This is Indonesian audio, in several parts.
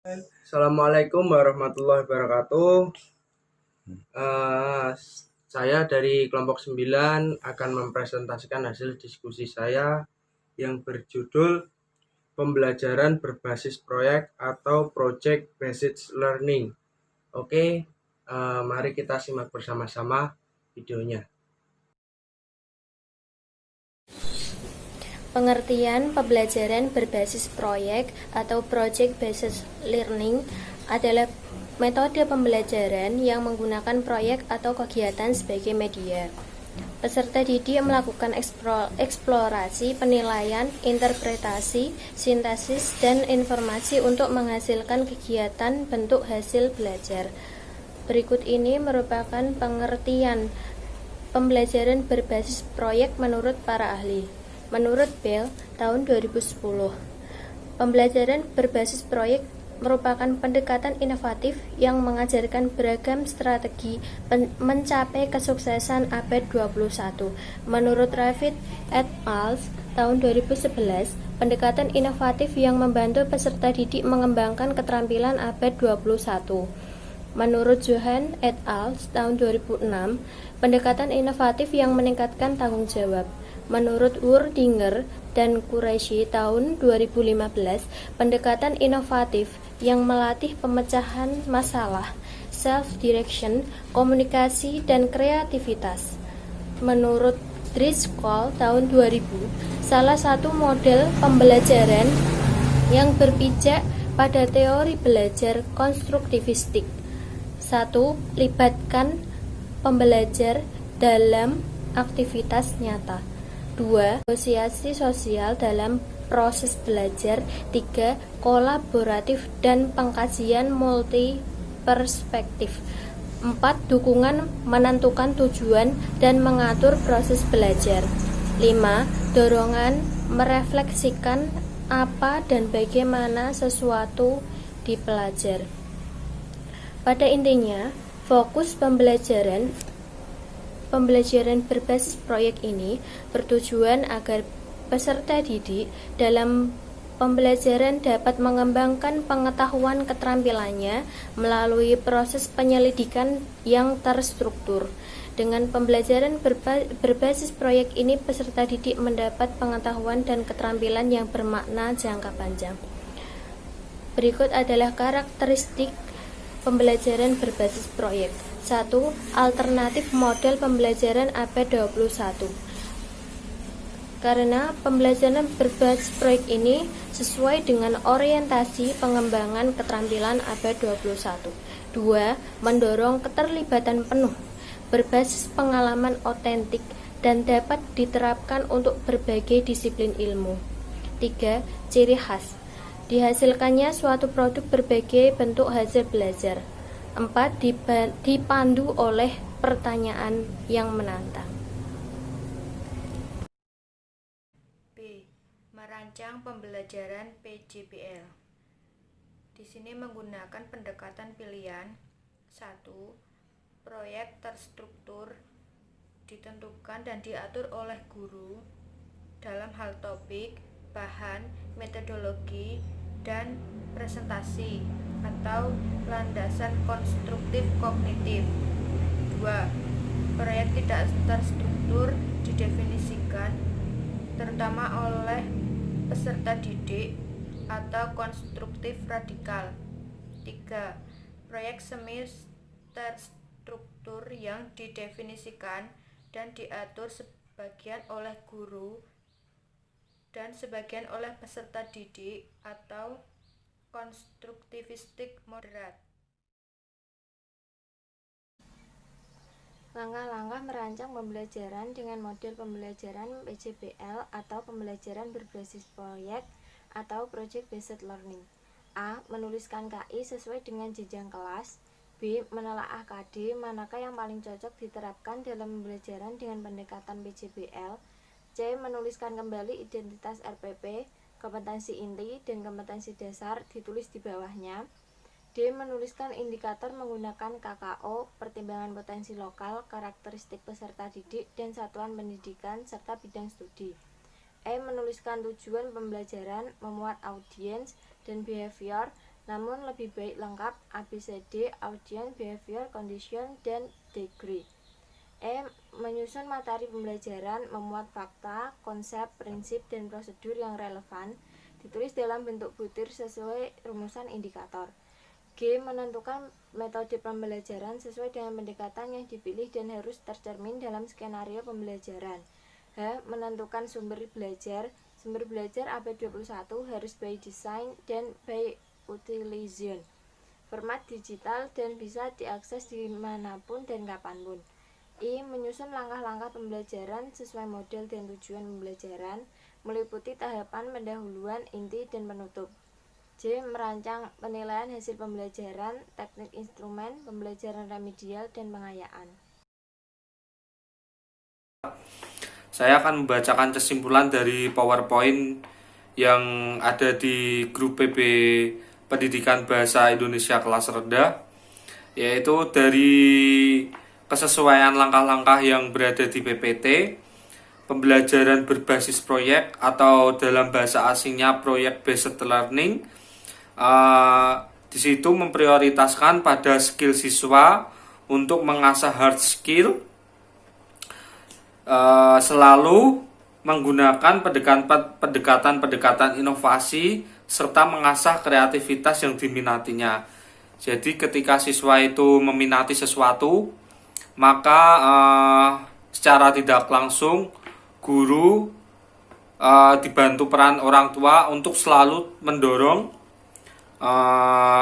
Assalamualaikum warahmatullahi wabarakatuh. Saya dari kelompok 9 akan mempresentasikan hasil diskusi saya yang berjudul pembelajaran berbasis proyek atau project based learning. Oke, mari kita simak bersama-sama videonya. Pengertian pembelajaran berbasis proyek atau project based learning adalah metode pembelajaran yang menggunakan proyek atau kegiatan sebagai media. Peserta didik melakukan eksplorasi, penilaian, interpretasi, sintesis, dan informasi untuk menghasilkan kegiatan bentuk hasil belajar. Berikut ini merupakan pengertian pembelajaran berbasis proyek menurut para ahli. Menurut Bell, tahun 2010, pembelajaran berbasis proyek merupakan pendekatan inovatif yang mengajarkan beragam strategi mencapai kesuksesan abad 21. Menurut Ravid et al. Tahun 2011, pendekatan inovatif yang membantu peserta didik mengembangkan keterampilan abad 21. Menurut Johan et al. Tahun 2006, pendekatan inovatif yang meningkatkan tanggung jawab. Menurut Wurdinger dan Qureshi tahun 2015, pendekatan inovatif yang melatih pemecahan masalah, self-direction, komunikasi, dan kreativitas. Menurut Driscoll tahun 2000, salah satu model pembelajaran yang berpijak pada teori belajar konstruktivistik. 1. Libatkan pembelajar dalam aktivitas nyata. 2. Negosiasi sosial dalam proses belajar. 3. Kolaboratif dan pengkajian multi perspektif. 4. Dukungan menentukan tujuan dan mengatur proses belajar. 5. Dorongan merefleksikan apa dan bagaimana sesuatu dipelajari. Pada intinya, fokus pembelajaran berbasis proyek ini bertujuan agar peserta didik dalam pembelajaran dapat mengembangkan pengetahuan keterampilannya melalui proses penyelidikan yang terstruktur. Dengan pembelajaran berbasis proyek ini, peserta didik mendapat pengetahuan dan keterampilan yang bermakna jangka panjang. Berikut adalah karakteristik pembelajaran berbasis proyek. 1. Alternatif model pembelajaran abad 21. Karena pembelajaran berbasis proyek ini sesuai dengan orientasi pengembangan keterampilan abad 21. 2. Mendorong keterlibatan penuh, berbasis pengalaman otentik, dan dapat diterapkan untuk berbagai disiplin ilmu. 3. Ciri khas, dihasilkannya suatu produk berbagai bentuk hasil belajar. 4. Dipandu oleh pertanyaan yang menantang. B. Merancang pembelajaran PJBL. Di sini menggunakan pendekatan pilihan. 1. Proyek terstruktur, ditentukan dan diatur oleh guru dalam hal topik, bahan, metodologi, dan presentasi atau landasan konstruktif kognitif. 2. Proyek tidak terstruktur didefinisikan terutama oleh peserta didik atau konstruktif radikal. 3. Proyek semi terstruktur yang didefinisikan dan diatur sebagian oleh guru dan sebagian oleh peserta didik atau konstruktivistik moderat. Langkah-langkah merancang pembelajaran dengan model pembelajaran PJBL atau pembelajaran berbasis proyek atau project based learning. A. Menuliskan KI sesuai dengan jenjang kelas. B. Menelaah KD manakah yang paling cocok diterapkan dalam pembelajaran dengan pendekatan PJBL. C. Menuliskan kembali identitas RPP, kompetensi inti, dan kompetensi dasar ditulis di bawahnya. D. Menuliskan indikator menggunakan KKO, pertimbangan potensi lokal, karakteristik peserta didik, dan satuan pendidikan, serta bidang studi. E. Menuliskan tujuan pembelajaran, memuat audiens dan behavior, namun lebih baik lengkap ABCD, audience, behavior, condition, dan degree. Menyusun materi pembelajaran, memuat fakta, konsep, prinsip, dan prosedur yang relevan, ditulis dalam bentuk butir sesuai rumusan indikator. G. Menentukan metode pembelajaran sesuai dengan pendekatan yang dipilih dan harus tercermin dalam skenario pembelajaran. H. Menentukan sumber belajar. Sumber belajar abad 21 harus by design dan by utilization. Format digital dan bisa diakses dimanapun dan kapanpun. I. Menyusun langkah-langkah pembelajaran sesuai model dan tujuan pembelajaran, meliputi tahapan pendahuluan, inti, dan penutup. J. Merancang penilaian hasil pembelajaran, teknik instrumen, pembelajaran remedial, dan pengayaan. Saya akan membacakan kesimpulan dari PowerPoint yang ada di grup PB Pendidikan Bahasa Indonesia kelas rendah, yaitu dari kesesuaian langkah-langkah yang berada di PPT, pembelajaran berbasis proyek atau dalam bahasa asingnya Project Based Learning. Di situ memprioritaskan pada skill siswa untuk mengasah hard skill, selalu menggunakan pendekatan inovasi serta mengasah kreativitas yang diminatinya. Jadi ketika siswa itu meminati sesuatu, maka secara tidak langsung guru dibantu peran orang tua untuk selalu mendorong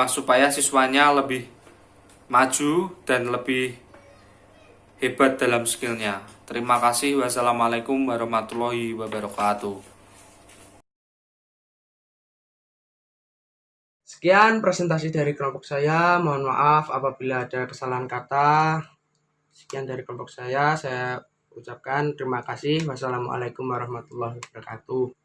supaya siswanya lebih maju dan lebih hebat dalam skillnya. Terima kasih. Wassalamualaikum warahmatullahi wabarakatuh. Sekian presentasi dari kelompok saya. Mohon maaf apabila ada kesalahan kata. Sekian dari kelompok saya ucapkan terima kasih. Wassalamualaikum warahmatullahi wabarakatuh.